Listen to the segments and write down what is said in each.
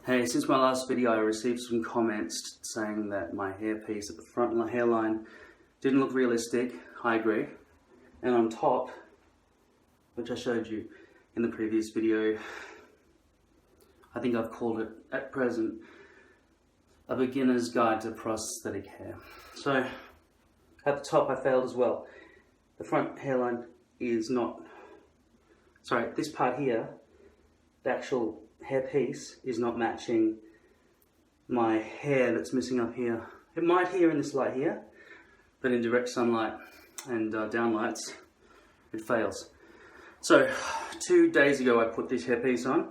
Hey, since my last video I received some comments saying that my hairpiece at the front of my hairline didn't look realistic. I agree. And on top, which I showed you in the previous video, I think I've called it at present a beginner's guide to prosthetic hair. So at the top I failed as well. The front hairline is not, sorry, this part here, the actual hairpiece is not matching my hair that's missing up here. It might here in this light here, but in direct sunlight and downlights, it fails. So 2 days ago I put this hairpiece on,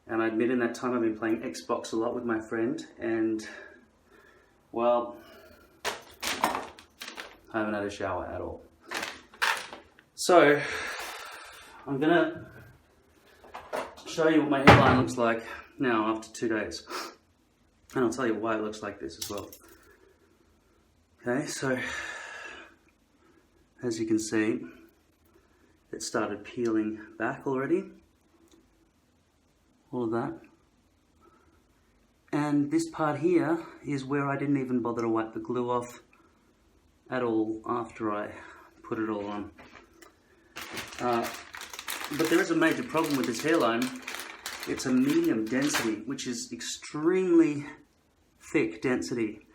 and I admit in that time I've been playing Xbox a lot with my friend, and well, I haven't had a shower at all. So I'm gonna show you what my hairline looks like now after 2 days, and I'll tell you why it looks like this as well. Okay, so as you can see, it started peeling back already, all of that, and this part here is where I didn't even bother to wipe the glue off at all after I put it all on. But there is a major problem with this hairline. It's a medium density, which is extremely thick density.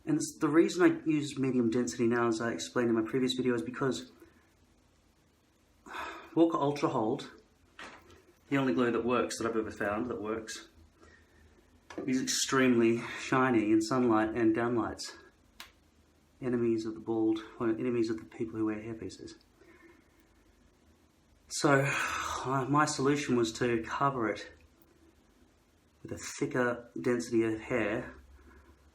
And the reason I use medium density now, as I explained in my previous video, is because Walker Ultra Hold, the only glue that works that I've ever found that works, is extremely shiny in sunlight and downlights. Enemies of the bald, or enemies of the people who wear hairpieces. So my solution was to cover it with a thicker density of hair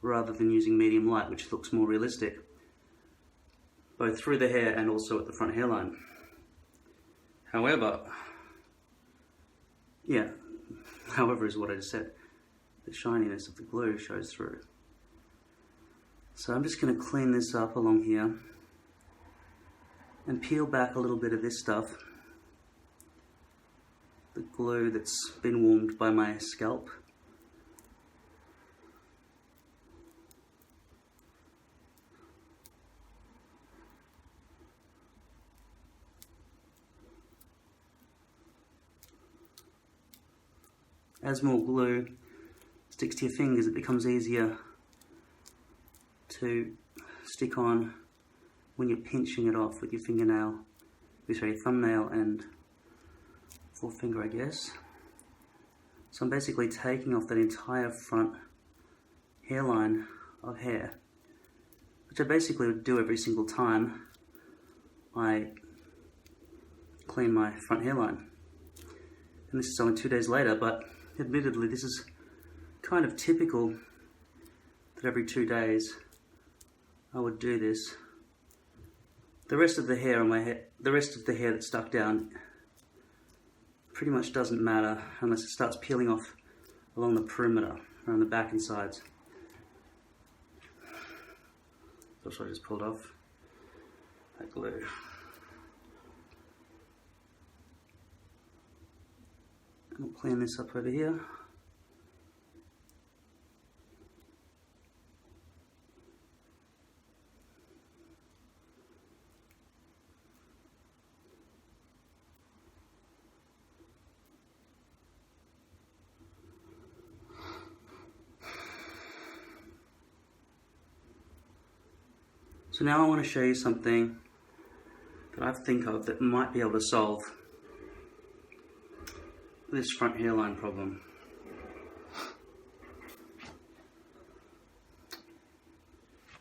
rather than using medium light, which looks more realistic, both through the hair and also at the front hairline. However is what I just said. The shininess of the glue shows through. So I'm just going to clean this up along here and peel back a little bit of this stuff, the glue that's been warmed by my scalp. As more glue sticks to your fingers, it becomes easier to stick on when you're pinching it off with your fingernail, your thumbnail and forefinger, I guess. So I'm basically taking off that entire front hairline of hair, which I basically would do every single time I clean my front hairline. And this is only 2 days later, but admittedly this is kind of typical that every 2 days I would do this. The rest of the hair on my head, the rest of the hair that's stuck down, pretty much doesn't matter unless it starts peeling off along the perimeter, around the back and sides. That's what I just pulled off, that glue. And I'll clean this up over here. So now I want to show you something that I think of that might be able to solve this front hairline problem.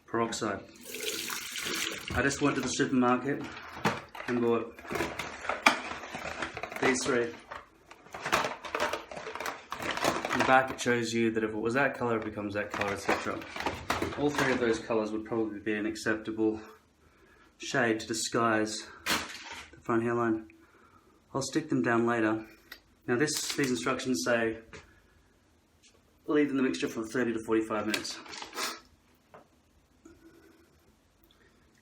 Peroxide. I just went to the supermarket and bought these three. In the back it shows you that if it was that color, it becomes that color, etc. All three of those colors would probably be an acceptable shade to disguise the front hairline. I'll stick them down later. Now these instructions say leave in the mixture for 30 to 45 minutes.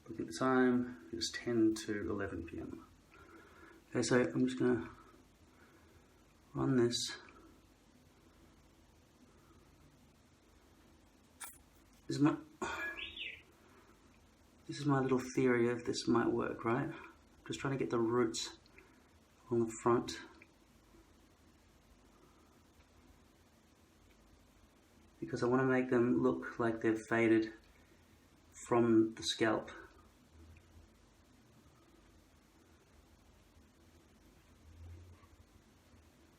Look at the time, it's 10 to 11 p.m. Okay, so I'm just going to run this This is my little theory of this might work, right? Just trying to get the roots on the front. Because I want to make them look like they've faded from the scalp.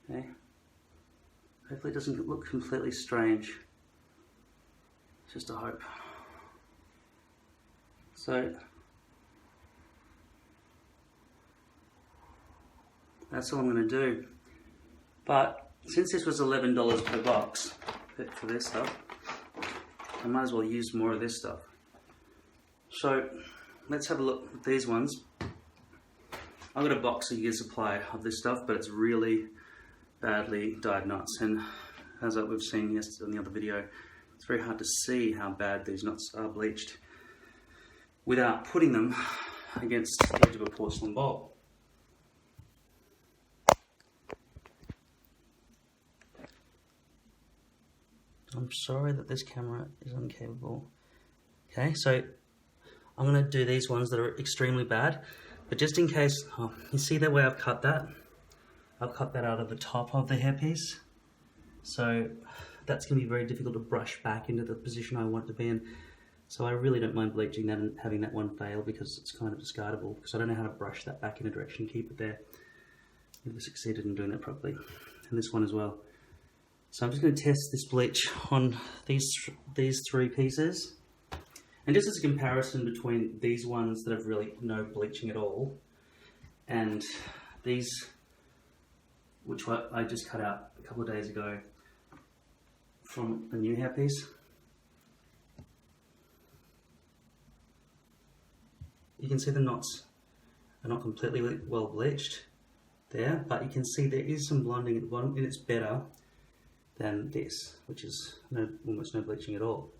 Okay. Hopefully it doesn't look completely strange. It's just a hope. So that's all I'm going to do. But since this was $11 per box for this stuff, I might as well use more of this stuff. So let's have a look at these ones. I've got a box a year's supply of this stuff, but it's really badly dyed knots, and as we've seen yesterday in the other video, it's very hard to see how bad these knots are bleached without putting them against the edge of a porcelain bowl. I'm sorry that this camera is incapable. Okay, so I'm going to do these ones that are extremely bad, but just in case, you see the way I've cut that? I've cut that out of the top of the hairpiece, so that's going to be very difficult to brush back into the position I want it to be in. So I really don't mind bleaching that and having that one fail, because it's kind of discardable, because I don't know how to brush that back in a direction, keep it there. Never succeeded in doing that properly, and this one as well. So I'm just going to test this bleach on these three pieces, and just as a comparison between these ones that have really no bleaching at all and these, which I just cut out a couple of days ago from a new hairpiece. You can see the knots are not completely well bleached there, but you can see there is some blonding at the bottom, and it's better than this, which is almost no bleaching at all.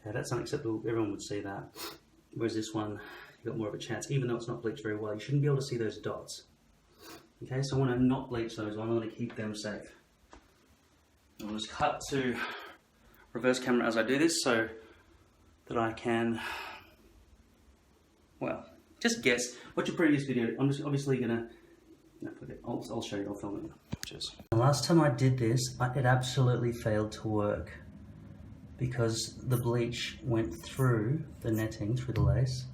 Yeah, that's unacceptable. Everyone would see that. Whereas this one, you've got more of a chance, even though it's not bleached very well. You shouldn't be able to see those dots. Okay, so I want to not bleach those. I want to keep them safe. I'll just cut to reverse camera as I do this, so that I can, well, just guess. Watch your previous video. I'm just obviously gonna, no, forget. I'll show you. I'll film it. Cheers. The last time I did this, it absolutely failed to work because the bleach went through the netting, through the lace.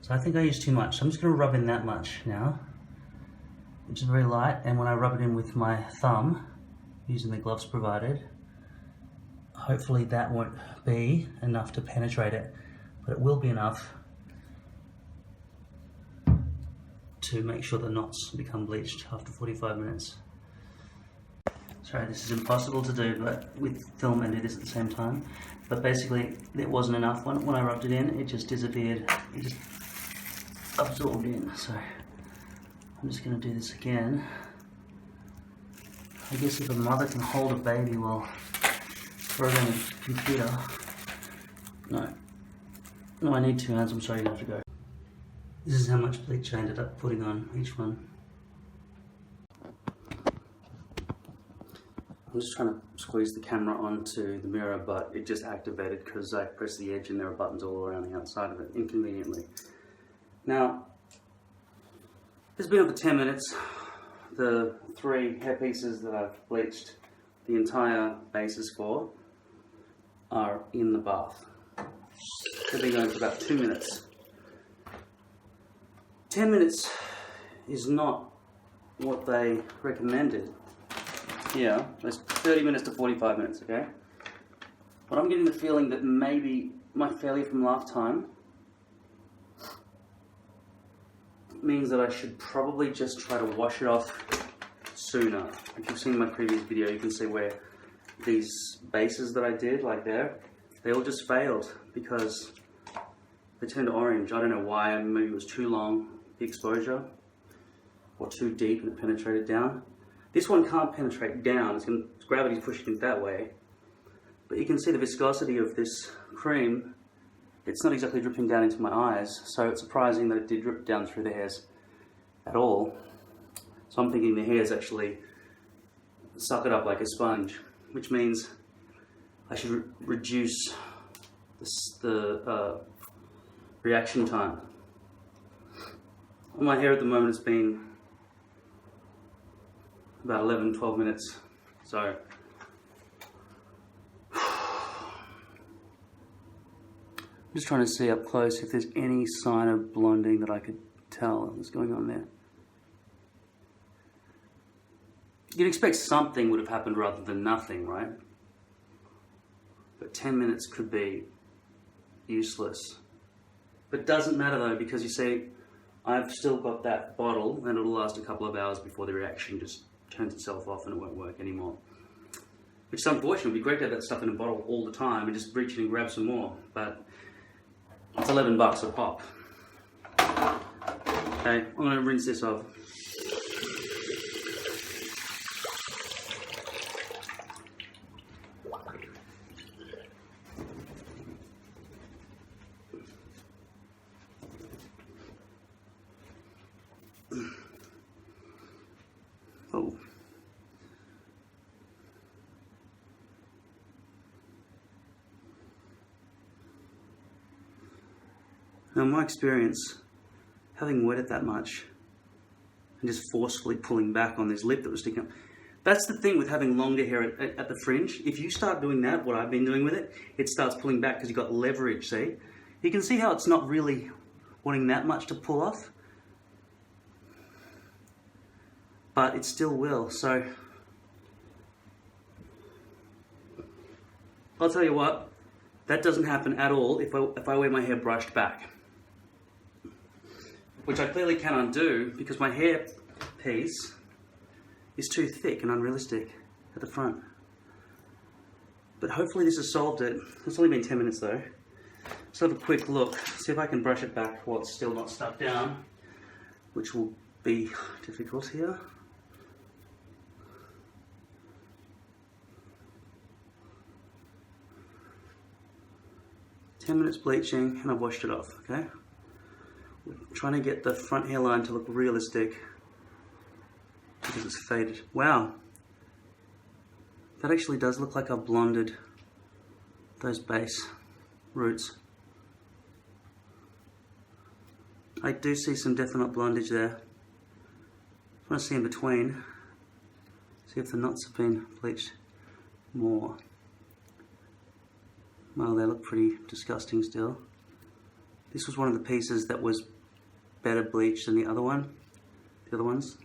So I think I used too much. So I'm just going to rub in that much now, which is very light. And when I rub it in with my thumb, using the gloves provided, hopefully that won't be enough to penetrate it, but it will be enough to make sure the knots become bleached after 45 minutes. Sorry, this is impossible to do, but with film and do this at the same time. But basically, it wasn't enough. When I rubbed it in, it just disappeared. It just absorbed in. So I'm just going to do this again. I guess if a mother can hold a baby while programming a computer. No, I need 2 hands. I'm sorry, you have to go. This is how much bleach I ended up putting on each one. I'm just trying to squeeze the camera onto the mirror, but it just activated because I pressed the edge and there are buttons all around the outside of it, inconveniently. Now, it's been over 10 minutes. The 3 hair pieces that I've bleached the entire bases for are in the bath. They've been going for about 2 minutes. 10 minutes is not what they recommended. Yeah, it's 30 minutes to 45 minutes, okay? But I'm getting the feeling that maybe my failure from last time means that I should probably just try to wash it off sooner. If you've seen my previous video, you can see where these bases that I did, like there, they all just failed because they turned orange. I don't know why. Maybe it was too long, the exposure, or too deep and it penetrated down. This one can't penetrate down, gravity's pushing it that way. But you can see the viscosity of this cream. It's not exactly dripping down into my eyes, so it's surprising that it did drip down through the hairs at all. So I'm thinking the hairs actually suck it up like a sponge, which means I should reduce the reaction time. On my hair at the moment, it's been about 11-12 minutes, so I'm just trying to see up close if there's any sign of blonding that I could tell is going on there. You'd expect something would have happened rather than nothing, right? But 10 minutes could be useless. But it doesn't matter though, because you see, I've still got that bottle and it'll last a couple of hours before the reaction just turns itself off and it won't work anymore. Which is unfortunate. It'd be great to have that stuff in a bottle all the time and just reach in and grab some more, but it's $11 a pop. Okay, I'm gonna rinse this off. Oh. Now, in my experience, having wet it that much and just forcefully pulling back on this lip that was sticking up, that's the thing with having longer hair at the fringe. If you start doing that, what I've been doing with it, it starts pulling back because you've got leverage, see? You can see how it's not really wanting that much to pull off, but it still will. So I'll tell you what, that doesn't happen at all if I wear my hair brushed back, which I clearly cannot do because my hair piece is too thick and unrealistic at the front. But hopefully this has solved it. It's only been 10 minutes though. Let's have a quick look, see if I can brush it back while it's still not stuck down, which will be difficult here. "10 minutes bleaching and I've washed it off," okay? We're trying to get the front hairline to look realistic because it's faded. Wow, that actually does look like I've blonded those base roots. I do see some definite blondage there. I want to see in between, see if the knots have been bleached more. Well, they look pretty disgusting still. This was one of the pieces that was better bleached than the other ones.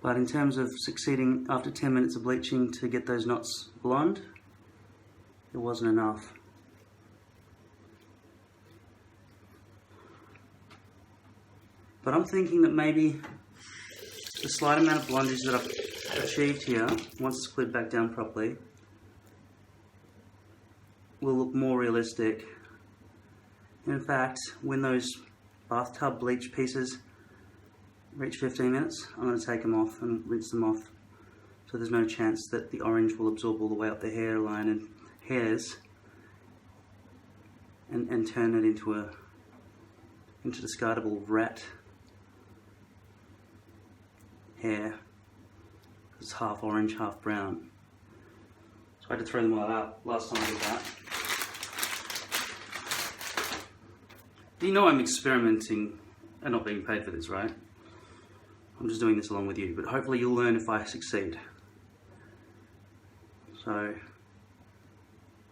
But in terms of succeeding after 10 minutes of bleaching to get those knots blonde, it wasn't enough. But I'm thinking that maybe the slight amount of blondage that I've achieved here, once it's glued back down properly, will look more realistic. In fact, when those bathtub bleach pieces reach 15 minutes, I'm going to take them off and rinse them off, so there's no chance that the orange will absorb all the way up the hairline and hairs and turn it into discardable rat hair. It's half orange, half brown. So I had to throw them all out last time I did that. You know I'm experimenting and not being paid for this, right? I'm just doing this along with you, but hopefully you'll learn if I succeed. So,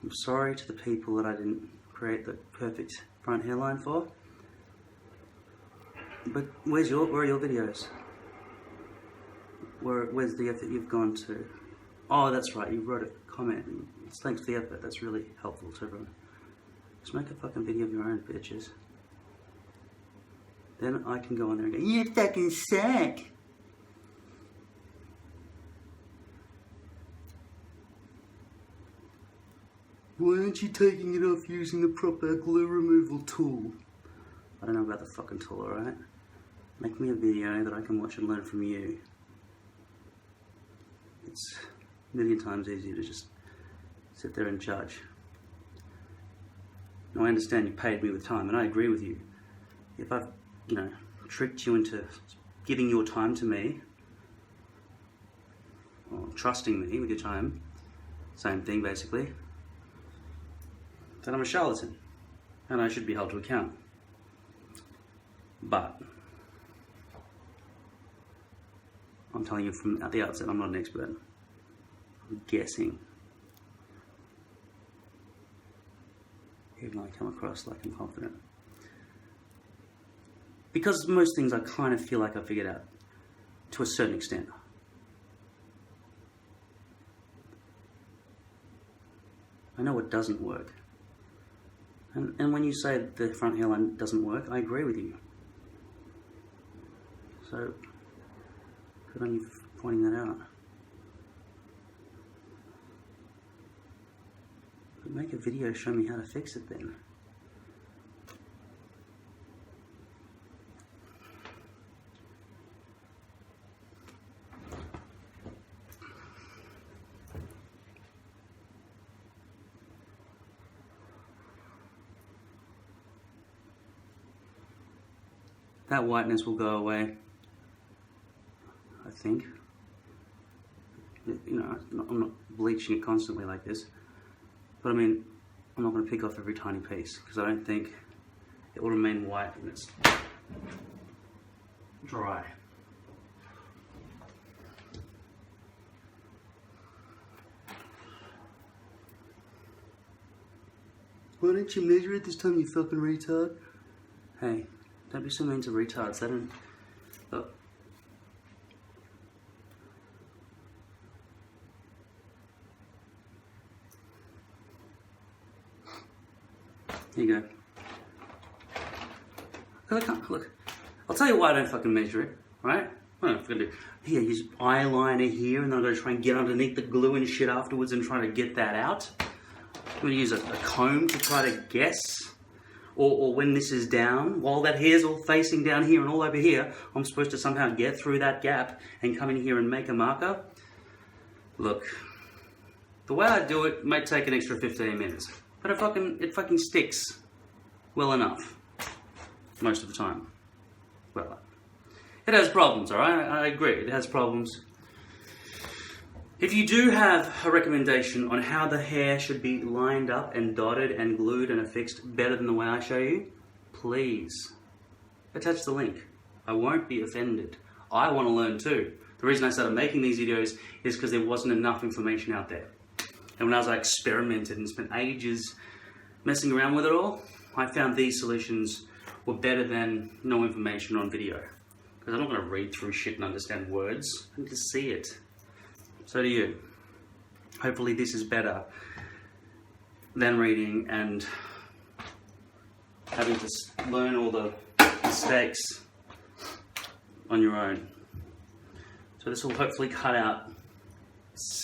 I'm sorry to the people that I didn't create the perfect front hairline for. But where are your videos? Where's the effort you've gone to? Oh, that's right, you wrote a comment. Thanks for the effort, that's really helpful to everyone. Just make a fucking video of your own, bitches. Then I can go on there and go, "You fucking suck!" Why aren't you taking it off using the proper glue removal tool? I don't know about the fucking tool, alright? Make me a video that I can watch and learn from you. It's a million times easier to just sit there and judge. Now I understand you paid me with time, and I agree with you. If I've, tricked you into giving your time to me, or trusting me with your time, same thing basically, then I'm a charlatan and I should be held to account. But I'm telling you from at the outset, I'm not an expert. I'm guessing. Even though I come across like I'm confident. Because most things I kind of feel like I figured out to a certain extent. I know what doesn't work. And when you say the front hairline doesn't work, I agree with you. So, good on you for pointing that out. But make a video showing me how to fix it then. That whiteness will go away, I think. You know, I'm not bleaching it constantly like this, but I mean, I'm not going to pick off every tiny piece because I don't think it will remain white when it's dry. Why don't you measure it this time, you fucking retard? Hey. Don't be so mean to retards. They don't. Look. Here you go. Look. I'll tell you why I don't fucking measure it, right? What am I gonna do? Here, use eyeliner here, and then I'm gonna try and get underneath the glue and shit afterwards and try to get that out. I'm gonna use a comb to try to guess. Or when this is down, while that hair's all facing down here and all over here, I'm supposed to somehow get through that gap and come in here and make a marker. Look, the way I do it might take an extra 15 minutes, but it fucking sticks well enough most of the time. Well, it has problems, alright? I agree, it has problems. If you do have a recommendation on how the hair should be lined up and dotted and glued and affixed better than the way I show you, please attach the link. I won't be offended. I want to learn too. The reason I started making these videos is because there wasn't enough information out there. And when I experimented and spent ages messing around with it all, I found these solutions were better than no information on video. Because I'm not going to read through shit and understand words. I need to see it. So do you. Hopefully this is better than reading and having to learn all the mistakes on your own. So this will hopefully cut out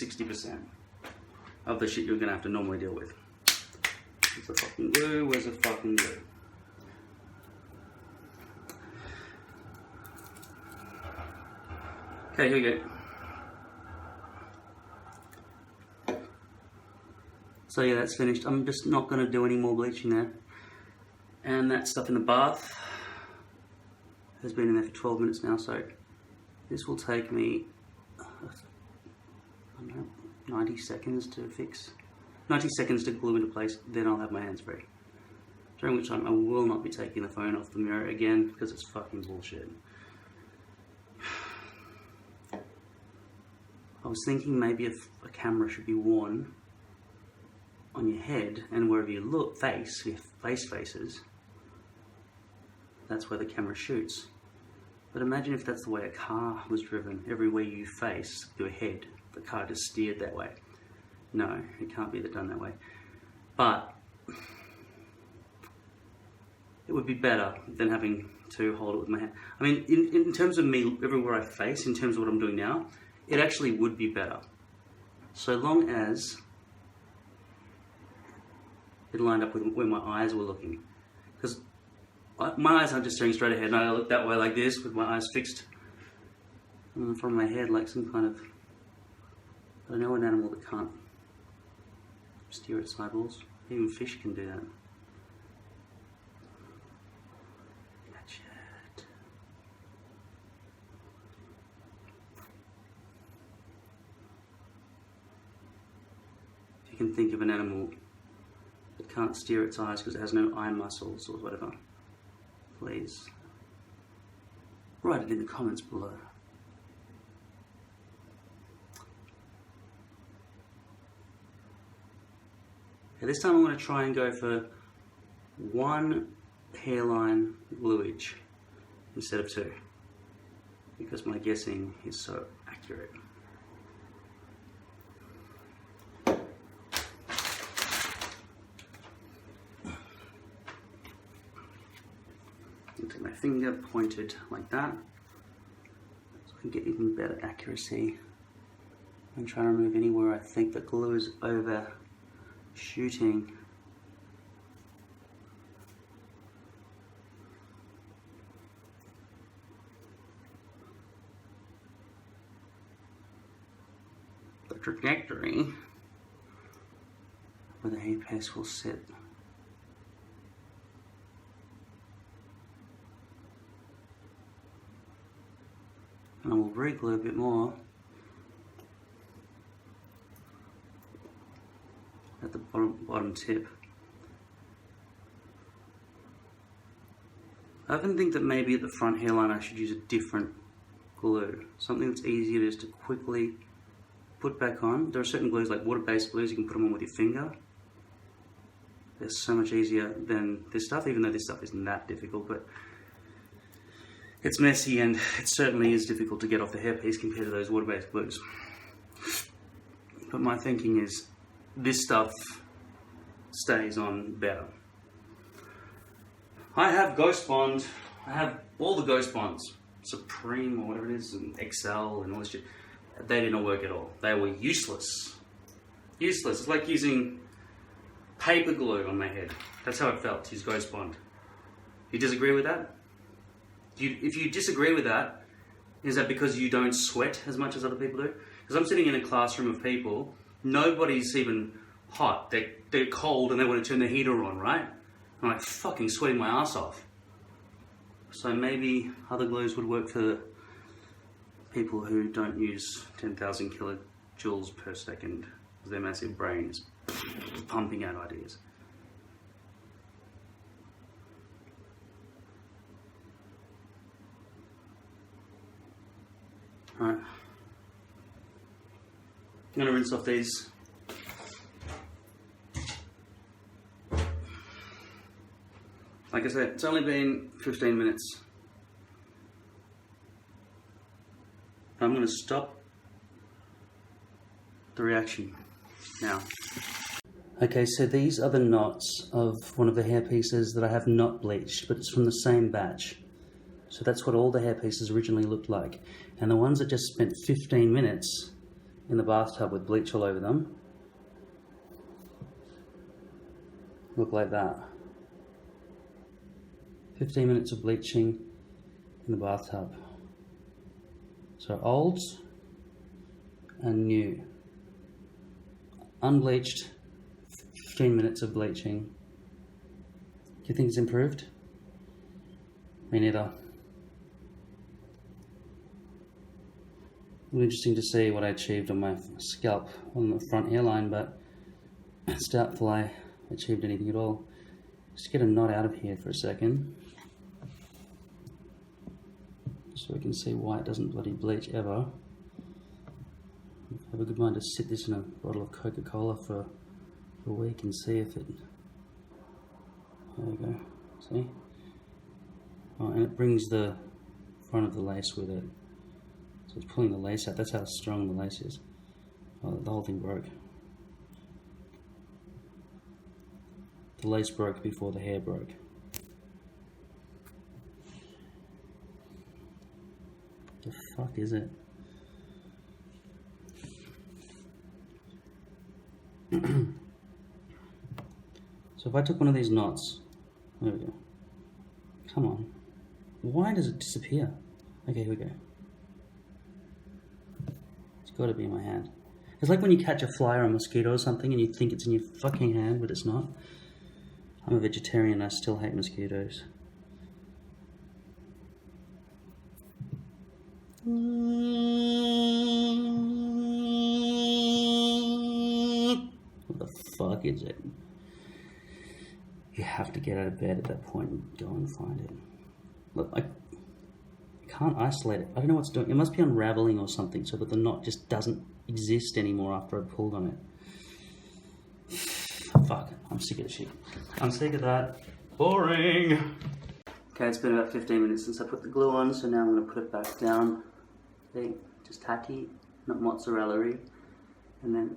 60% of the shit you're going to have to normally deal with. Where's the fucking glue? Where's the fucking glue? Okay, here we go. So yeah, that's finished. I'm just not going to do any more bleaching there. And that stuff in the bath has been in there for 12 minutes now, so this will take me, I don't know, 90 seconds to fix. 90 seconds to glue into place, then I'll have my hands free. During which time I will not be taking the phone off the mirror again, because it's fucking bullshit. I was thinking maybe if a camera should be worn on your head, and wherever you look, your face faces, that's where the camera shoots. But imagine if that's the way a car was driven. Everywhere you face your head, the car just steered that way. No, it can't be done that way. But it would be better than having to hold it with my hand. I mean, in terms of me, everywhere I face, in terms of what I'm doing now, it actually would be better. So long as it lined up with where my eyes were looking. Because my eyes aren't just staring straight ahead, and I look that way like this with my eyes fixed in front of my head like some kind of, I know an animal that can't steer its eyeballs. Even fish can do that. Catch it. can think of an animal that can't steer its eyes because it has no eye muscles or whatever, please write it in the comments below. Okay, this time I'm going to try and go for 1 hairline bluage instead of 2, because my guessing is so accurate. Take my finger pointed like that, so I can get even better accuracy. I'm trying to remove anywhere I think the glue is overshooting. The trajectory where the hair paste will sit. And I will re-glue a bit more at the bottom tip. I often think that maybe at the front hairline I should use a different glue, something that's easier just to quickly put back on. There are certain glues like water-based glues, you can put them on with your finger. They're so much easier than this stuff, even though this stuff isn't that difficult, but it's messy and it certainly is difficult to get off the hairpiece compared to those water-based glues. But my thinking is this stuff stays on better. I have Ghost Bond. I have all the Ghost Bonds. Supreme or whatever it is, and Excel and all this shit. They didn't work at all. They were useless. Useless. It's like using paper glue on my head. That's how it felt to use Ghost Bond. You disagree with that? If you disagree with that, is that because you don't sweat as much as other people do? Because I'm sitting in a classroom of people, nobody's even hot. They're cold and they want to turn the heater on, right? I'm like fucking sweating my ass off. So maybe other glues would work for people who don't use 10,000 kilojoules per second because their massive brain is pumping out ideas. Alright, I'm going to rinse off these. Like I said, it's only been 15 minutes. I'm going to stop the reaction now. Okay, so these are the knots of one of the hair pieces that I have not bleached, but it's from the same batch. So that's what all the hair pieces originally looked like. And the ones that just spent 15 minutes in the bathtub with bleach all over them look like that. 15 minutes of bleaching in the bathtub. So old and new. Unbleached, 15 minutes of bleaching. Do you think it's improved? Me neither. It was interesting to see what I achieved on my scalp on the front hairline, but it's doubtful I achieved anything at all. Just get a knot out of here for a second, so we can see why it doesn't bloody bleach ever. I have a good mind to sit this in a bottle of Coca-Cola for a week and see if it... There we go, see? Oh, and it brings the front of the lace with it. So it's pulling the lace out. That's how strong the lace is. Oh, the whole thing broke. The lace broke before the hair broke. The fuck is it? So if I took one of these knots, there we go. Come on. Why does it disappear? Okay, here we go. It's got to be in my hand. It's like when you catch a fly or a mosquito or something and you think it's in your fucking hand, but it's not. I'm a vegetarian and I still hate mosquitoes. What the fuck is it? You have to get out of bed at that point and go and find it. Look, I can't isolate it. I don't know what's doing. It must be unraveling or something so that the knot just doesn't exist anymore after I pulled on it. Fuck, I'm sick of the shit. I'm sick of that. Boring. Okay, it's been about 15 minutes since I put the glue on, so now I'm going to put it back down. See, just tacky, not mozzarella-y. And then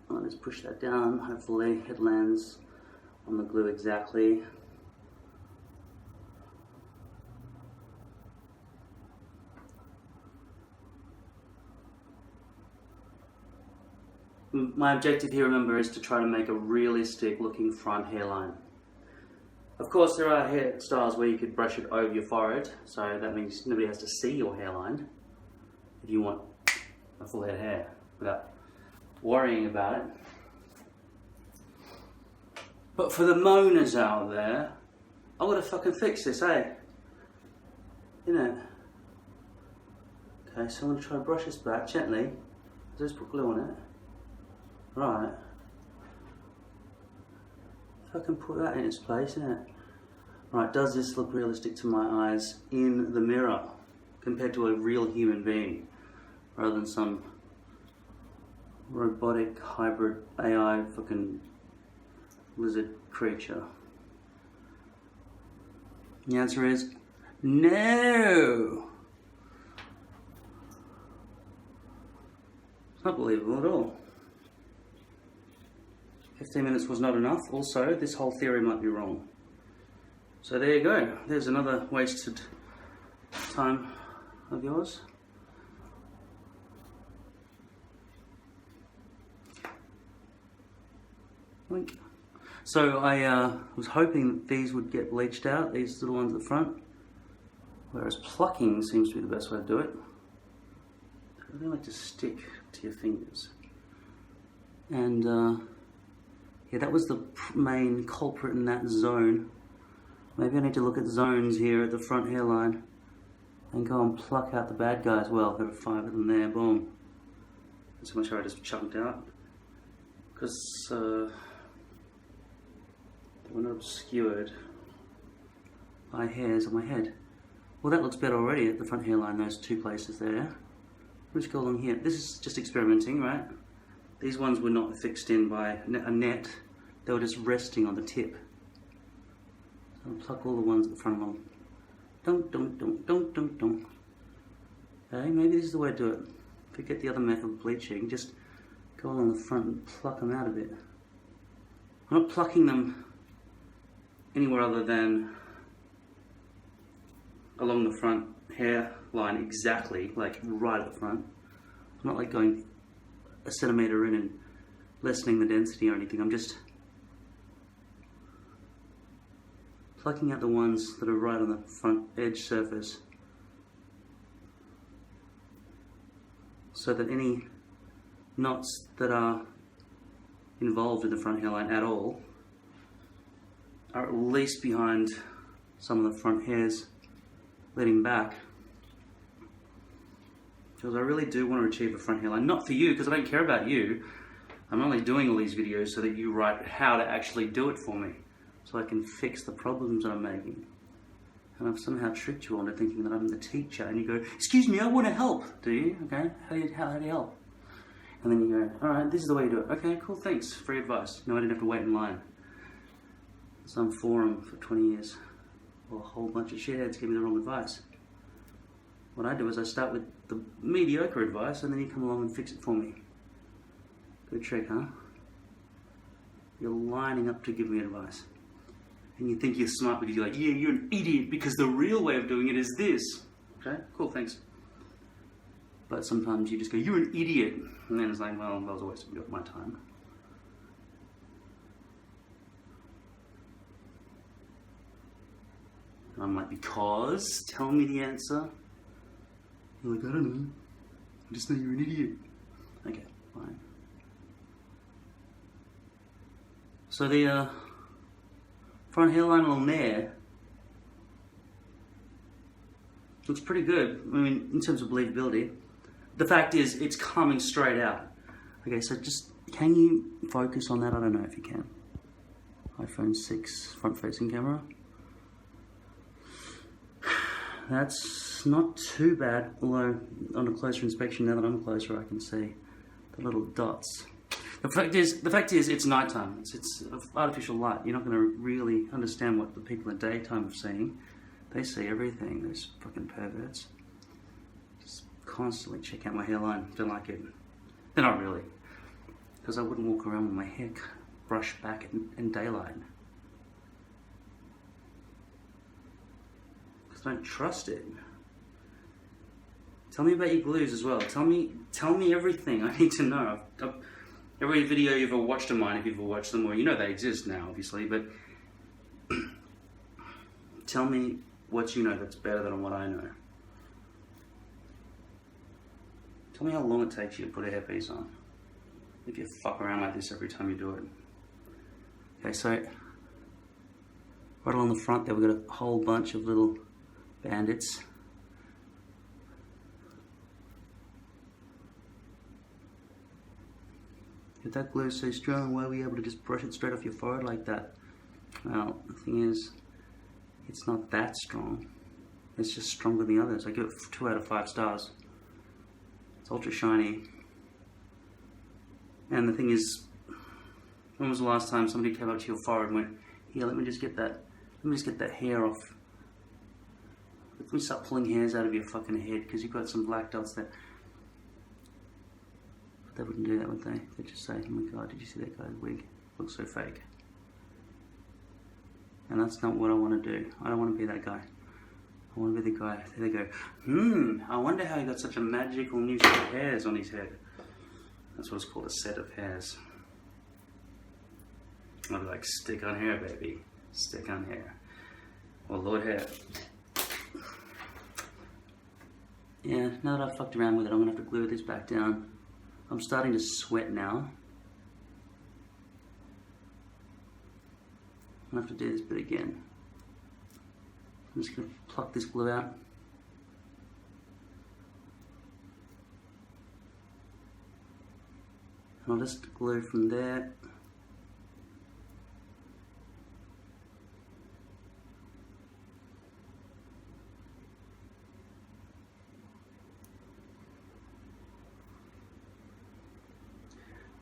I'll just push that down. Hopefully it lands on the glue exactly. My objective here, remember, is to try to make a realistic looking front hairline. Of course, there are hairstyles where you could brush it over your forehead, so that means nobody has to see your hairline if you want a full head of hair without worrying about it. But for the moaners out there, I've got to fucking fix this, eh? Innit? Okay, so I'm going to try to brush this back gently. Just put glue on it. Right. If I can put that in its place, innit? Right, does this look realistic to my eyes in the mirror compared to a real human being rather than some robotic hybrid AI fucking lizard creature? The answer is no. It's not believable at all. 15 minutes was not enough. Also, this whole theory might be wrong. So there you go. There's another wasted time of yours. Wink. So I was hoping that these would get bleached out, these little ones at the front, whereas plucking seems to be the best way to do it. They like to stick to your fingers. And yeah, that was the main culprit in that zone. Maybe I need to look at zones here at the front hairline and go and pluck out the bad guys. Well, there are 5 of them there, boom. That's how much I just chunked out. Because they were not obscured by hairs on my head. Well, that looks better already at the front hairline, those 2 places there. Let's go along here. This is just experimenting, right? These ones were not fixed in by a net. They were just resting on the tip. So I'll pluck all the ones at the front of them. Dunk, dunk, dunk, dunk, dunk, dunk. Okay, maybe this is the way to do it. Forget the other method of bleaching. Just go along the front and pluck them out a bit. I'm not plucking them anywhere other than along the front hairline exactly, like right at the front. I'm not like going a centimetre in and lessening the density or anything. I'm just plucking out the ones that are right on the front edge surface so that any knots that are involved in the front hairline at all are at least behind some of the front hairs leading back. Because I really do want to achieve a front hairline. Not for you, because I don't care about you. I'm only doing all these videos so that you write how to actually do it for me. So I can fix the problems that I'm making. And I've somehow tricked you into thinking that I'm the teacher. And you go, excuse me, I want to help. Do you? Okay, how do you help? And then you go, alright, this is the way you do it. Okay, cool, thanks. Free advice. No, I didn't have to wait in line. Some forum for 20 years. Or a whole bunch of shitheads give me the wrong advice. What I do is I start with the mediocre advice and then you come along and fix it for me. Good trick, huh? You're lining up to give me advice. And you think you're smart because you're like, yeah, you're an idiot because the real way of doing it is this. Okay, cool, thanks. But sometimes you just go, you're an idiot. And then it's like, well, that was a waste of my time. And I'm like, because? Tell me the answer. You're like, I don't know. I just know you're an idiot. Okay, fine. So the front hairline along there looks pretty good. I mean, in terms of believability. The fact is, it's coming straight out. Okay, so just Can you focus on that? I don't know if you can. iPhone 6 front-facing camera. That's not too bad, although on a closer inspection, now that I'm closer, I can see the little dots. The fact is, it's nighttime. It's artificial light. You're not going to really understand what the people in the daytime are seeing. They see everything. Those fucking perverts. Just constantly check out my hairline. Don't like it. They're not really, because I wouldn't walk around with my hair brushed back in daylight. Because I don't trust it. Tell me about your glues as well. Tell me everything. I need to know. Every video you've ever watched of mine, if you've ever watched them, or you know they exist now, obviously, but tell me what you know that's better than what I know. Tell me how long it takes you to put a hairpiece on. If you fuck around like this every time you do it. Okay, so right along the front there we've got a whole bunch of little bandits. If that glue is so strong, why were you able to just brush it straight off your forehead like that? Well, the thing is, it's not that strong. It's just stronger than the others. I give it 2 out of 5 stars. It's ultra shiny. And the thing is, when was the last time somebody came up to your forehead and went, here, let me just get that hair off. Let me start pulling hairs out of your fucking head because you've got some black dots there. They wouldn't do that, would they? They'd just say, oh my god, did you see that guy's wig? Looks so fake. And that's not what I want to do. I don't want to be that guy. I want to be the guy. They go, I wonder how he got such a magical new set of hairs on his head. That's what's called a set of hairs. I'll be like, stick on hair, baby. Stick on hair. Or Lord Hair. Yeah, now that I've fucked around with it, I'm going to have to glue this back down. I'm starting to sweat now. I'm going to have to do this bit again. I'm just going to pluck this glue out. And I'll just glue from there.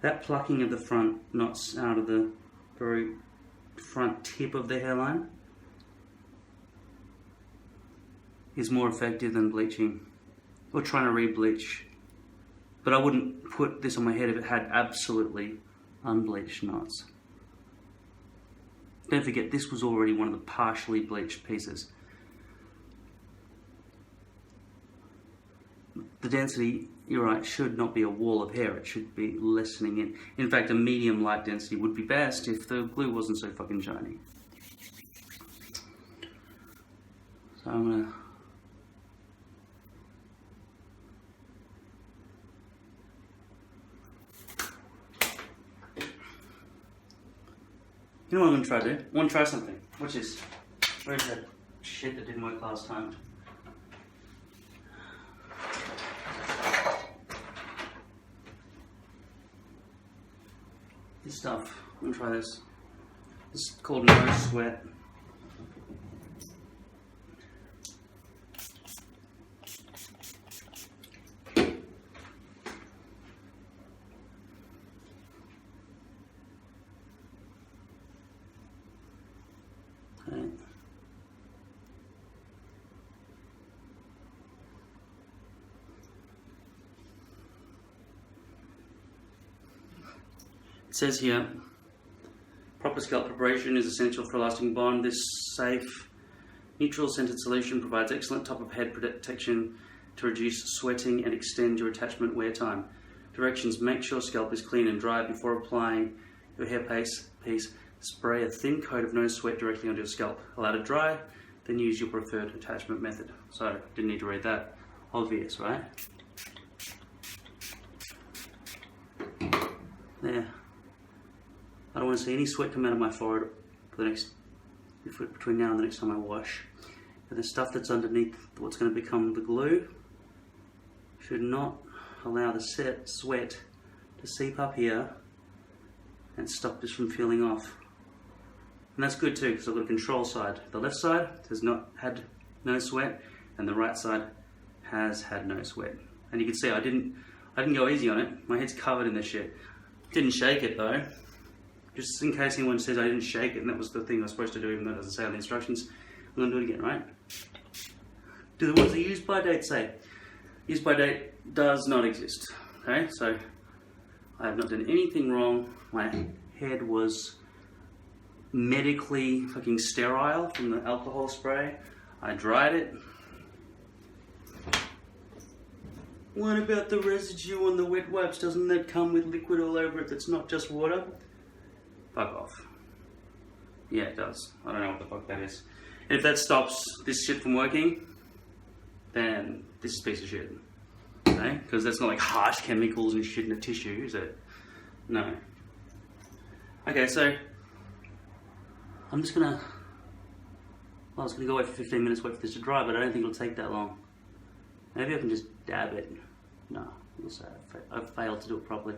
That plucking of the front knots out of the very front tip of the hairline is more effective than bleaching or trying to re-bleach. But I wouldn't put this on my head if it had absolutely unbleached knots. Don't forget, this was already one of the partially bleached pieces. The density, you're right, should not be a wall of hair. It should be lessening in. In fact, a medium light density would be best if the glue wasn't so fucking shiny. So I'm gonna... You know what I'm gonna try to do? I wanna try something. Watch this. Where's that shit that didn't work last time? This stuff. I'm gonna try this. This is called No Sweat. Okay. It says here, proper scalp preparation is essential for a lasting bond. This safe, neutral scented solution provides excellent top of head protection to reduce sweating and extend your attachment wear time. Directions: make sure scalp is clean and dry before applying your hairpiece. Spray a thin coat of no sweat directly onto your scalp. Allow to dry, then use your preferred attachment method. So, didn't need to read that. Obvious, right? There. I don't want to see any sweat come out of my forehead for the next, between now and the next time I wash. And the stuff that's underneath what's going to become the glue should not allow the sweat to seep up here and stop this from peeling off. And that's good too, because I've got a control side. The left side has not had no sweat, and the right side has had no sweat. And you can see I didn't go easy on it. My head's covered in this shit. Didn't shake it though. Just in case anyone says I didn't shake it and that was the thing I was supposed to do, even though it doesn't say on the instructions. I'm gonna do it again, right? What does the use by date say? Use by date does not exist. Okay, so I have not done anything wrong. My head was medically fucking sterile from the alcohol spray. I dried it. What about the residue on the wet wipes? Doesn't that come with liquid all over it that's not just water? Fuck off. Yeah, it does. I don't know what the fuck that is. And if that stops this shit from working, then this is a piece of shit. Okay? Because that's not like harsh chemicals and shit in a tissue, is it? No. Okay, so I'm just gonna... I was gonna go wait for 15 minutes, wait for this to dry, but I don't think it'll take that long. Maybe I can just dab it. No, you'll say I failed to do it properly.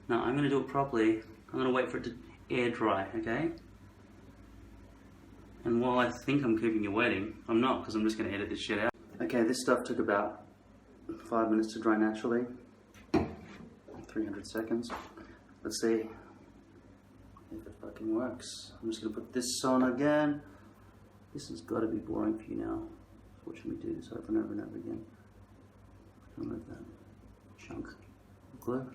No, I'm gonna do it properly. I'm gonna wait for it to air dry, okay? And while I think I'm keeping you waiting, I'm not, because I'm just gonna edit this shit out. Okay, this stuff took about 5 minutes to dry naturally. 300 seconds. Let's see if it fucking works. I'm just gonna put this on again. This has got to be boring for you now. Watching me do this over and over and over again. Remove that chunk of glue.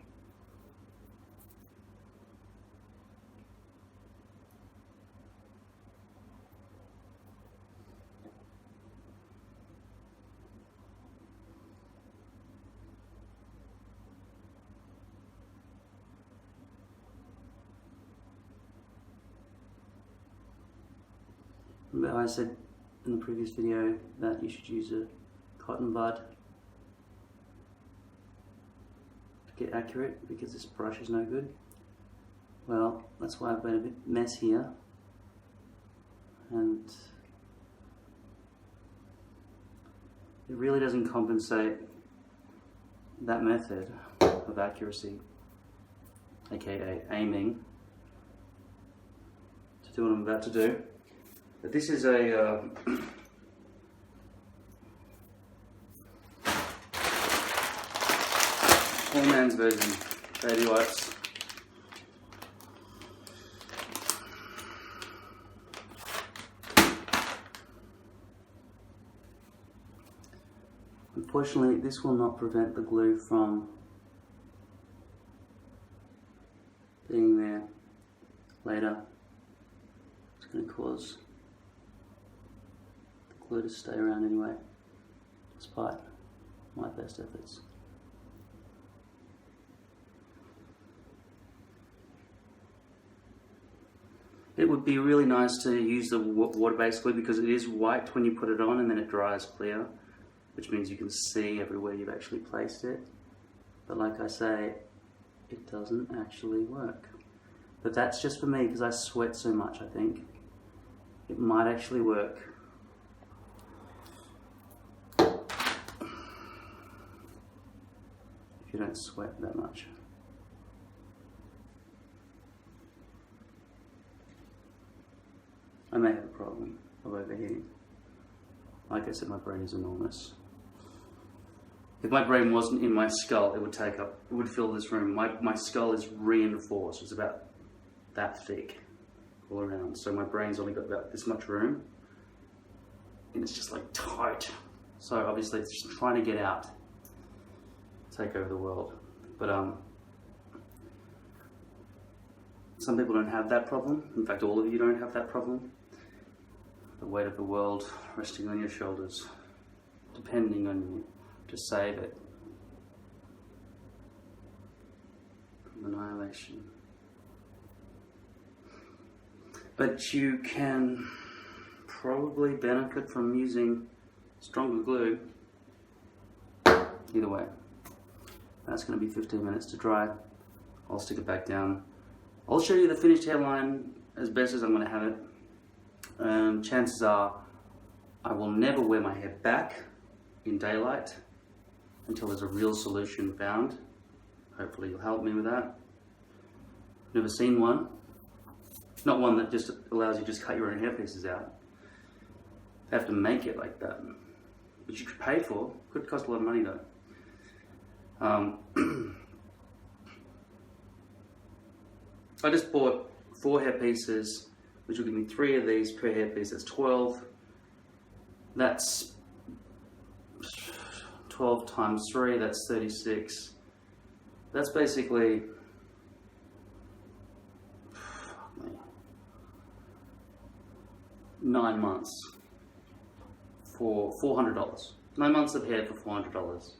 Remember I said in the previous video that you should use a cotton bud to get accurate, because this brush is no good. Well, that's why I've been a bit mess here, and it really doesn't compensate that method of accuracy, aka aiming, to do what I'm about to do. But this is a poor man's version, baby wipes. Unfortunately, this will not prevent the glue from being there later. It's going to cause the glue to stay around anyway, despite my best efforts. It would be really nice to use the water-based glue, because it is white when you put it on and then it dries clear, which means you can see everywhere you've actually placed it. But like I say, it doesn't actually work. But that's just for me, because I sweat so much, I think. It might actually work. If you don't sweat that much. I may have a problem of overheating. Like I said, my brain is enormous. If my brain wasn't in my skull, it would fill this room. My skull is reinforced. It's about that thick all around. So my brain's only got about this much room, and it's just like tight. So obviously it's just trying to get out, take over the world. But some people don't have that problem. In fact, all of you don't have that problem. The weight of the world resting on your shoulders, depending on you to save it from annihilation. But you can probably benefit from using stronger glue. Either way, that's going to be 15 minutes to dry. I'll stick it back down. I'll show you the finished hairline as best as I'm going to have it. Chances are I will never wear my hair back in daylight until there's a real solution found. Hopefully you'll help me with that. Never seen one. Not one that just allows you to just cut your own hair pieces out. They have to make it like that, which you could pay for. Could cost a lot of money though. I just bought 4 hair pieces, which will give me 3 of these per hair piece. That's 12. That's 12 times 3, that's 36. That's basically 9 months for $400. 9 months of hair for $400.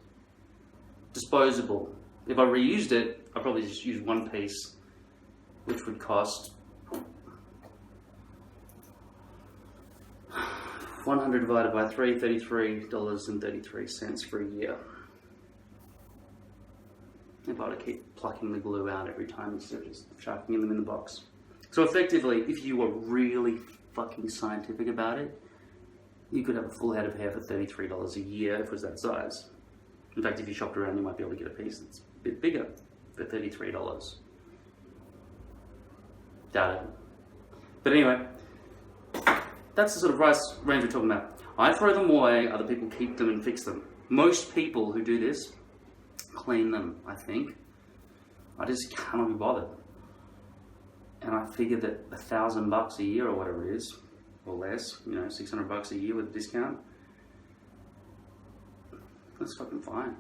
Disposable. If I reused it, I'd probably just use 1 piece, which would cost 100 divided by 3, $33.33 for a year. If I were to keep plucking the glue out every time instead of just chucking them in the box. So effectively, if you were really fucking scientific about it, you could have a full head of hair for $33 a year if it was that size. In fact, if you shopped around, you might be able to get a piece that's a bit bigger for $33. Doubt it. But anyway, that's the sort of price range we're talking about. I throw them away, other people keep them and fix them. Most people who do this clean them, I think. I just cannot be bothered. And I figured that $1,000 a year or whatever it is, or less, you know, $600 a year with a discount, that's fucking fine.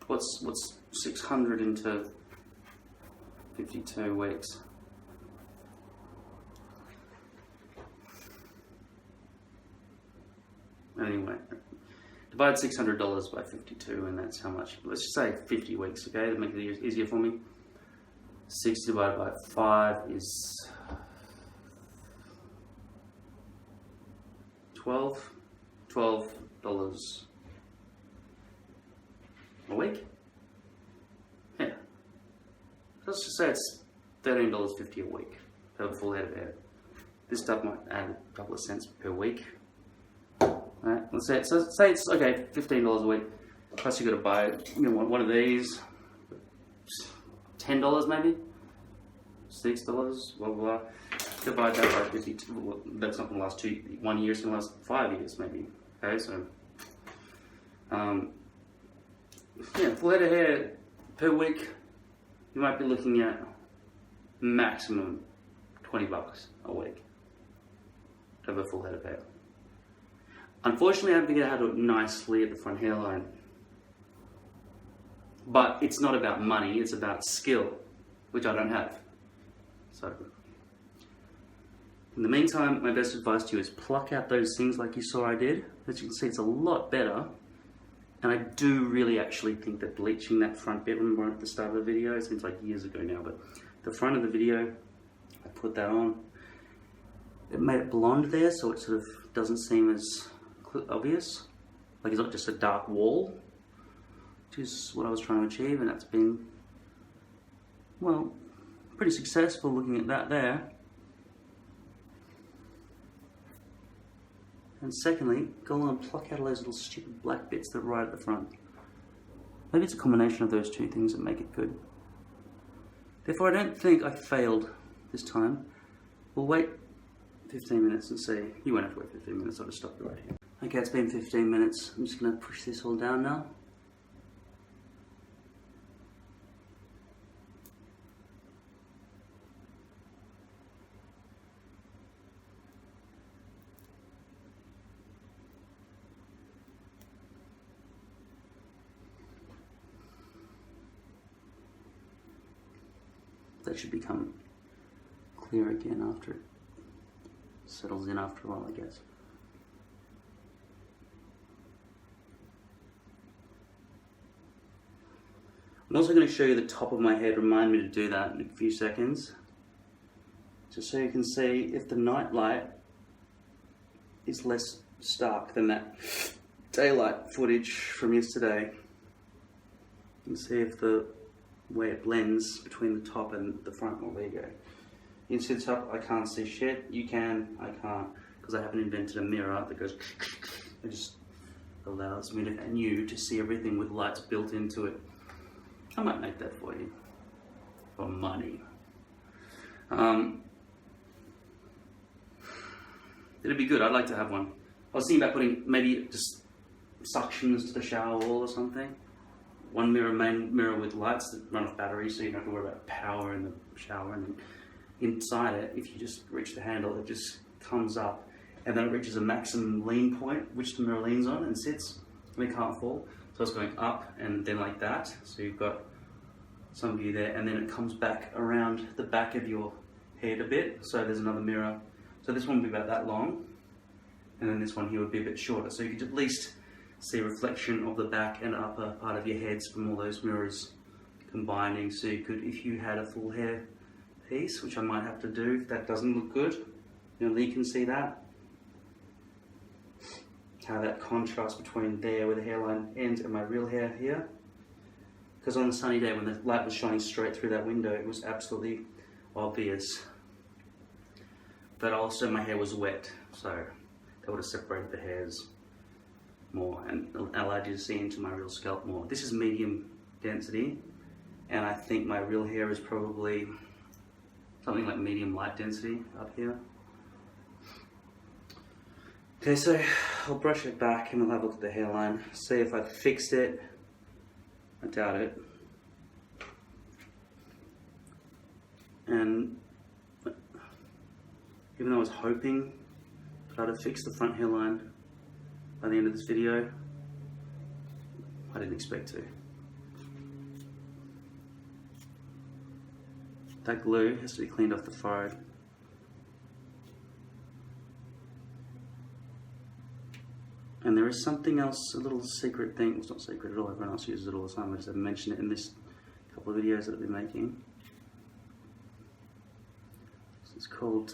What's 600 into 52 weeks? Anyway, divide $600 by 52 and that's how much, let's just say 50 weeks, okay, to make it easier for me. 60 divided by 5 is $12 a week? Yeah. Let's just say it's $13.50 a week to have a full head of hair. This stuff might add a couple of cents per week. Alright, let's say it's okay, $15 a week. Plus you got to buy, you know, one of these, $10 maybe, $6, blah blah blah. Divide that by 52. Well, that's not going to last 1 year. It's going to last 5 years maybe. Okay, so yeah, full head of hair per week, you might be looking at maximum $20 a week to have a full head of hair. Unfortunately, I haven't figured out how to do it nicely at the front hairline. But it's not about money, it's about skill, which I don't have. So, in the meantime, my best advice to you is pluck out those things like you saw I did. As you can see, it's a lot better. And I do really actually think that bleaching that front bit, remember at the start of the video, it seems like years ago now, but the front of the video, I put that on. It made it blonde there, so it sort of doesn't seem as obvious. Like it's not just a dark wall, which is what I was trying to achieve, and that's been, well, pretty successful looking at that there. And secondly, go along and pluck out all those little stupid black bits that are right at the front. Maybe it's a combination of those two things that make it good. Therefore, I don't think I failed this time. We'll wait 15 minutes and see. You won't have to wait 15 minutes, I'll just stop you right here. Okay, it's been 15 minutes. I'm just going to push this all down now. That should become clear again after it settles in after a while, I guess. I'm also going to show you the top of my head. Remind me to do that in a few seconds. Just so you can see if the night light is less stark than that daylight footage from yesterday. You can see if the way it blends between the top and the front. Well, there you go. You can see the top, I can't see shit. You can, I can't, because I haven't invented a mirror that goes, it just allows me and you to see everything with lights built into it. I might make that for you. For money. It'd be good. I'd like to have one. I was thinking about putting maybe just suctions to the shower wall or something. One mirror, main mirror with lights that run off batteries, so you don't have to worry about power in the shower. And then inside it, if you just reach the handle, it just comes up, and then it reaches a maximum lean point, which the mirror leans on and sits, and it can't fall. So it's going up and then like that. So you've got some view there, and then it comes back around the back of your head a bit. So there's another mirror. So this one would be about that long, and then this one here would be a bit shorter. So you could at least see a reflection of the back and upper part of your heads from all those mirrors combining. So you could, if you had a full hair piece, which I might have to do if that doesn't look good, you know, you can see that. How that contrast between there where the hairline ends and my real hair here. Because on a sunny day when the light was shining straight through that window, it was absolutely obvious. But also my hair was wet, so that would have separated the hairs more and allowed you to see into my real scalp more. This is medium density, and I think my real hair is probably something like medium light density up here. Okay, so I'll brush it back and we'll have a look at the hairline, see if I fixed it. I doubt it. And even though I was hoping that I'd have fixed the front hairline by the end of this video, I didn't expect to. That glue has to be cleaned off the forehead. And there is something else, a little secret thing. It's not secret at all, everyone else uses it all the time. I just haven't mentioned it in this couple of videos that I've been making. It's called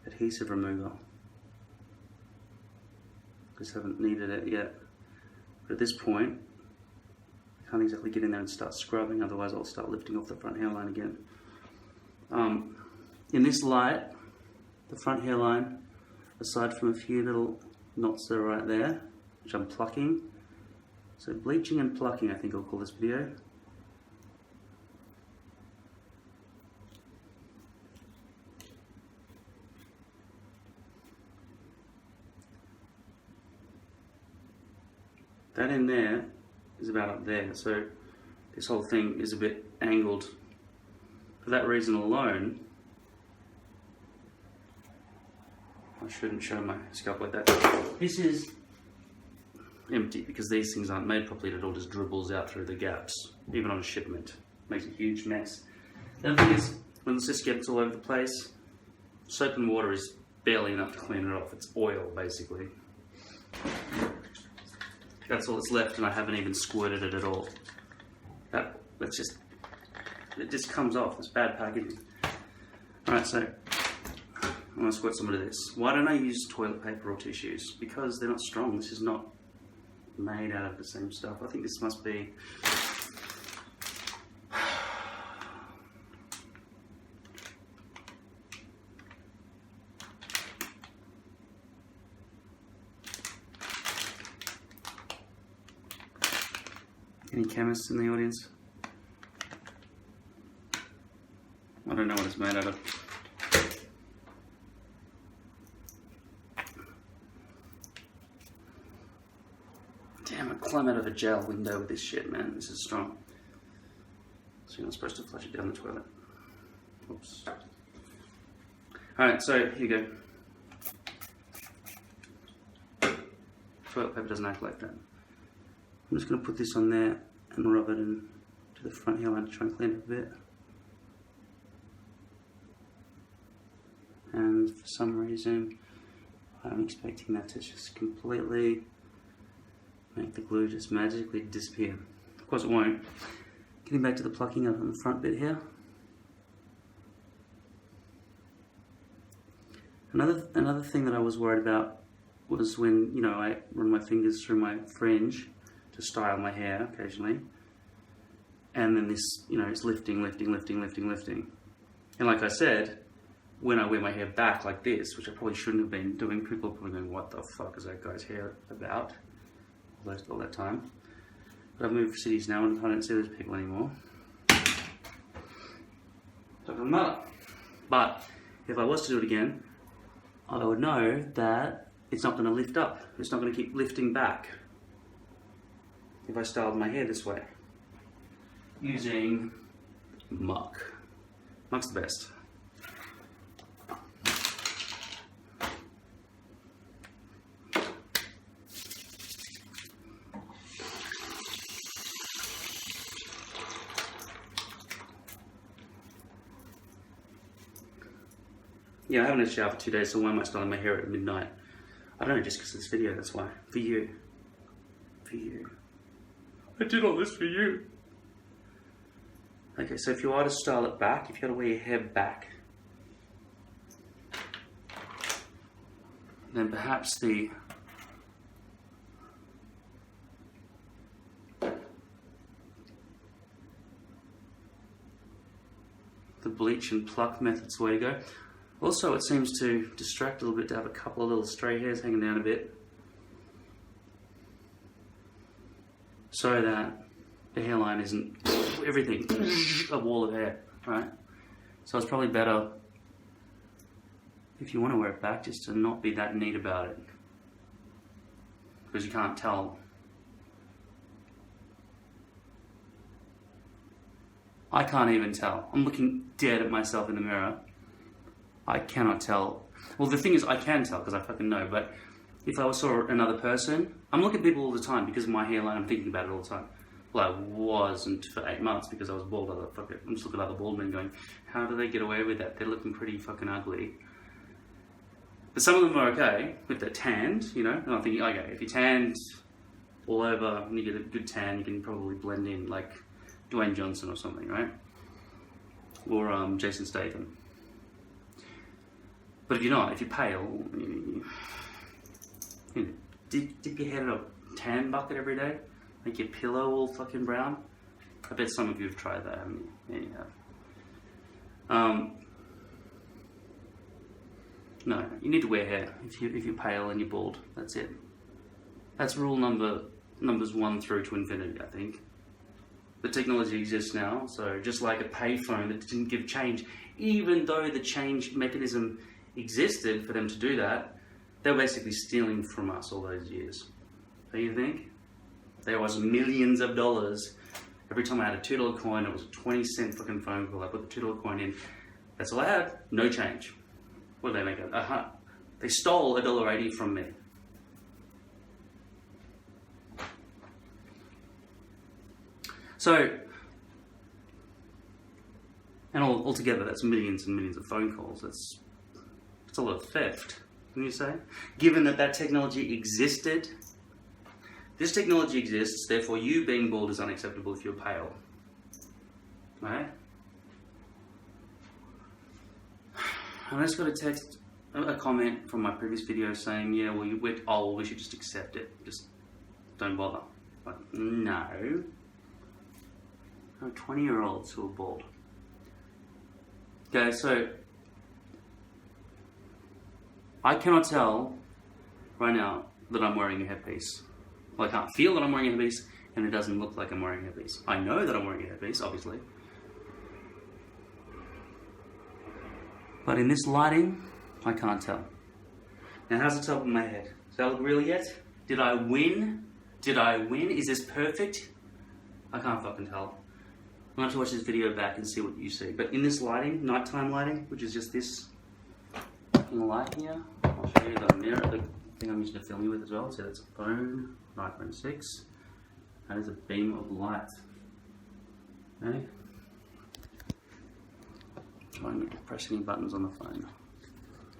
adhesive remover. Just haven't needed it yet. But at this point, I can't exactly get in there and start scrubbing, otherwise I'll start lifting off the front hairline again. In this light, the front hairline, aside from a few little knots that are right there, which I'm plucking. So bleaching and plucking, I think I'll call this video. That in there is about up there, so this whole thing is a bit angled. For that reason alone, I shouldn't show my scalp like that. This is empty because these things aren't made properly. It all just dribbles out through the gaps, even on a shipment. Makes a huge mess. The other thing is, when this just gets all over the place, soap and water is barely enough to clean it off. It's oil, basically. That's all that's left, and I haven't even squirted it at all. It just comes off. It's bad packaging. Alright, so I'm going to squirt some of this. Why don't I use toilet paper or tissues? Because they're not strong. This is not made out of the same stuff. I think this must be... Any chemists in the audience? I don't know what it's made out of. Damn, I climb out of a jail window with this shit, man. This is strong. So you're not supposed to flush it down the toilet. Oops. Alright, so here you go. Toilet paper doesn't act like that. I'm just going to put this on there and rub it into the front hairline to try and clean it a bit. And for some reason, I'm expecting that to just completely make the glue just magically disappear. Of course it won't. Getting back to the plucking up on the front bit here. Another thing that I was worried about was when, you know, I run my fingers through my fringe to style my hair occasionally, and then this, you know, it's lifting. And like I said, when I wear my hair back like this, which I probably shouldn't have been doing, people are probably going, what the fuck is that guy's hair about all that time? But I've moved cities now and I don't see those people anymore. So it doesn't matter. But if I was to do it again, I would know that it's not going to lift up. It's not going to keep lifting back. If I styled my hair this way. Using muck. Muck's the best. Yeah, I haven't had a shower for 2 days, so why am I styling my hair at midnight? I don't know, just because of this video, that's why. For you. For you. I did all this for you. Okay, so if you are to style it back, if you had to wear your hair back, then perhaps the bleach and pluck method's the way to go. Also, it seems to distract a little bit to have a couple of little stray hairs hanging down a bit, so that the hairline isn't everything, a wall of hair, right? So it's probably better, if you want to wear it back, just to not be that neat about it, because you can't tell. I can't even tell. I'm looking dead at myself in the mirror. I cannot tell. Well, the thing is, I can tell because I fucking know, but if I saw another person, I'm looking at people all the time because of my hairline. I'm thinking about it all the time. Well, I wasn't for 8 months because I was bald. I'm just looking at other bald men going, how do they get away with that? They're looking pretty fucking ugly. But some of them are okay if they're tanned, you know. And I'm thinking, okay, if you're tanned all over and you get a good tan, you can probably blend in like Dwayne Johnson or something, right? Or Jason Statham. But if you're not, if you're pale, you know, dip your head in a tan bucket every day, make your pillow all fucking brown. I bet some of you have tried that, haven't you? Yeah, you have. No, you need to wear hair if you're pale and you're bald. That's it. That's rule numbers 1 through to infinity, I think. The technology exists now, so just like a payphone that didn't give change, even though the change mechanism existed for them to do that, they were basically stealing from us all those years. Don't you think? There was millions of dollars. Every time I had a $2 coin, it was a 20-cent fucking phone call. I put the $2 coin in. That's all I had. No change. What did they make it? They stole $1.80 from me. So, and altogether, that's millions and millions of phone calls. That's a lot of theft, can you say? Given that technology existed, this technology exists, therefore you being bald is unacceptable if you're pale. Right? And I just got a comment from my previous video saying, yeah, well, we're old, we should just accept it. Just don't bother. But no. 20-year-olds who are bald. Okay, so I cannot tell right now that I'm wearing a headpiece. Well, I can't feel that I'm wearing a headpiece, and it doesn't look like I'm wearing a headpiece. I know that I'm wearing a headpiece, obviously. But in this lighting, I can't tell. Now, how's the top of my head? Does that look real yet? Did I win? Did I win? Is this perfect? I can't fucking tell. I'm going to have to watch this video back and see what you see. But in this lighting, nighttime lighting, which is just this fucking light here, I'll show you the mirror, the thing I'm using to film you with as well. So that's a phone, iPhone 6. That is a beam of light. Okay? Trying not to press any buttons on the phone.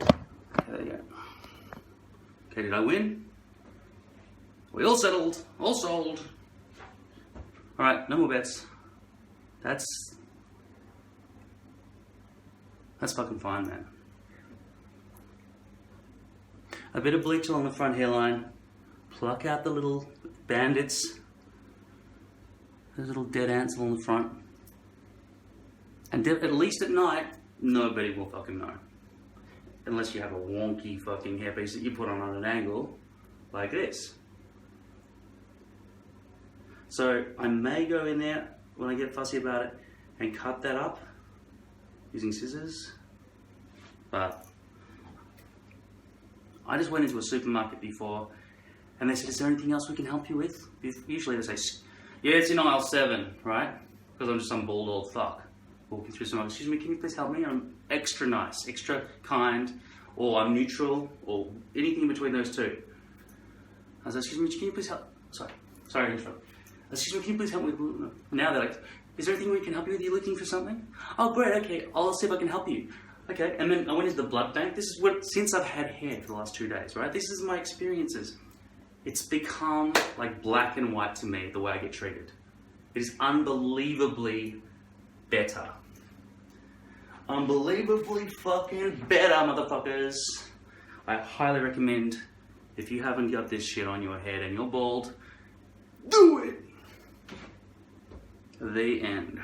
Okay, there you go. Okay, did I win? We all settled, all sold. Alright, no more bets. That's fucking fine, man. A bit of bleach along the front hairline. Pluck out the little bandits. Those little dead ants along the front. And at least at night, nobody will fucking know. Unless you have a wonky fucking hairpiece that you put on an angle, like this. So I may go in there when I get fussy about it and cut that up using scissors, but I just went into a supermarket before and they said, is there anything else we can help you with? Usually they say, yeah, it's in aisle 7, right? Because I'm just some bald old fuck walking through some, excuse me, can you please help me? I'm extra nice, extra kind, or I'm neutral, or anything in between those two. I was like, excuse me, can you please help? Sorry to interrupt. Excuse me, can you please help me? Now they're like, is there anything we can help you with? Are you looking for something? Oh, great, okay, I'll see if I can help you. Okay, and then I went into the blood bank. This is what, since I've had hair for the last 2 days, right? This is my experiences. It's become like black and white to me, the way I get treated. It is unbelievably better. Unbelievably fucking better, motherfuckers. I highly recommend, if you haven't got this shit on your head and you're bald, do it! The end.